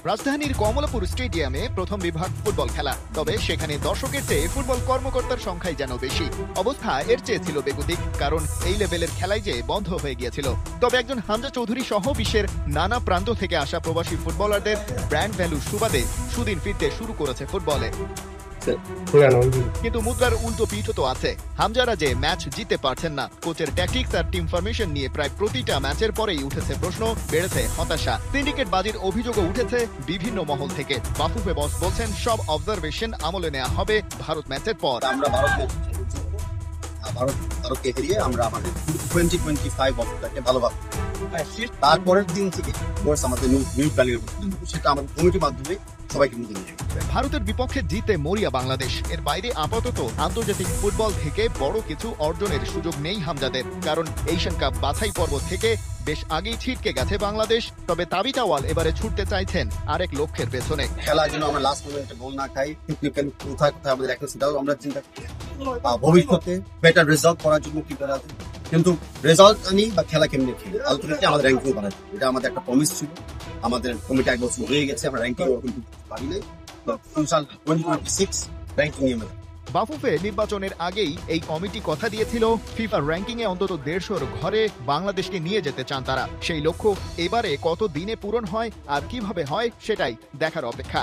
রাজধানীর কমলাপুর স্টেডিয়ামে প্রথম বিভাগ ফুটবল খেলা, তবে সেখানে দর্শকের চেয়ে ফুটবল কর্মকর্তার সংখ্যাই যেন বেশি। অবস্থা এর চেয়ে ছিল বেগতিক, কারণ এই লেভেলের খেলাই যে বন্ধ হয়ে গিয়েছিল। তবে একজন হামজা চৌধুরী সহ বিশ্বের নানা প্রান্ত থেকে আসা প্রবাসী ফুটবলারদের ব্র্যান্ড ভ্যালু সুবাদে সুদিন ফিরতে শুরু করেছে ফুটবলে। কিন্তু মুদ্রার উল্টো পিঠও তো আছে। হামজারা যে ম্যাচ জিততে পারছেন না, কোচের ট্যাকটিক্স আর টিম ফরমেশন নিয়ে প্রায় প্রতিটা ম্যাচের পরেই উঠেছে প্রশ্ন, বেড়েছে হতাশা। সিন্ডিকেট বাজির অভিযোগও উঠেছে বিভিন্ন মহল থেকে। বাফুফে বস বলছেন সব অবজারভেশন আমলে নেওয়া হবে ভারত ম্যাচের পর। আমরা ভারতকে হারিয়ে আমরা আমাদের 2025 অবস্থাকে ভালোভাবে তারপরের দিন থেকে কোর্স আমাদের নিউ প্ল্যানিং সেটা আমাদের কমিটির মাধ্যমে সবাইকে নিয়ে যাবে। ভারতের বিপক্ষে জিতে মরিয়া বাংলাদেশ। এর বাইরে আপাতত আন্তর্জাতিক ফুটবল থেকে বড় কিছু অর্জনের সুযোগ নেই হামজাদের, কারণ এশিয়ান কাপ বাছাই পর্ব থেকে বেশ আগেই ছিটকে গেছে বাংলাদেশ। তবে তাবিতাওয়াল এবারে ছুটতে চাইছেন আরেক লক্ষ্যের পেছনে। খেলার জন্য আমরা লাস্ট মোমেন্টে গোল না খাই, কোথায় কোথায় আমাদের একটা সেটাও আমরা চিন্তা করি। ভবিষ্যতে বেটার রেজাল্ট করার জন্য কি করা আছে, কিন্তু রেজাল্ট আনি বা খেলা কেমনি খেলি আলটিমেটলি আমাদের র্যাঙ্কিং করা, এটা আমাদের একটা প্রমিস ছিল। আমাদের কমিটি এক বছর হয়ে গেছে, আমরা র্যাঙ্কিং কিন্তু পারি নাই। 2026 র্যাঙ্কিং নিয়ে আমরা বাফুফে নির্বাচনের আগেই এই কমিটি কথা দিয়েছিল ফিফা র্যাঙ্কিং এ অন্তত 150-র ঘরে বাংলাদেশকে নিয়ে যেতে চান তারা। সেই লক্ষ্য এবারে কত দিনে পূরণ হয় আর কিভাবে হয় সেটাই দেখার অপেক্ষা।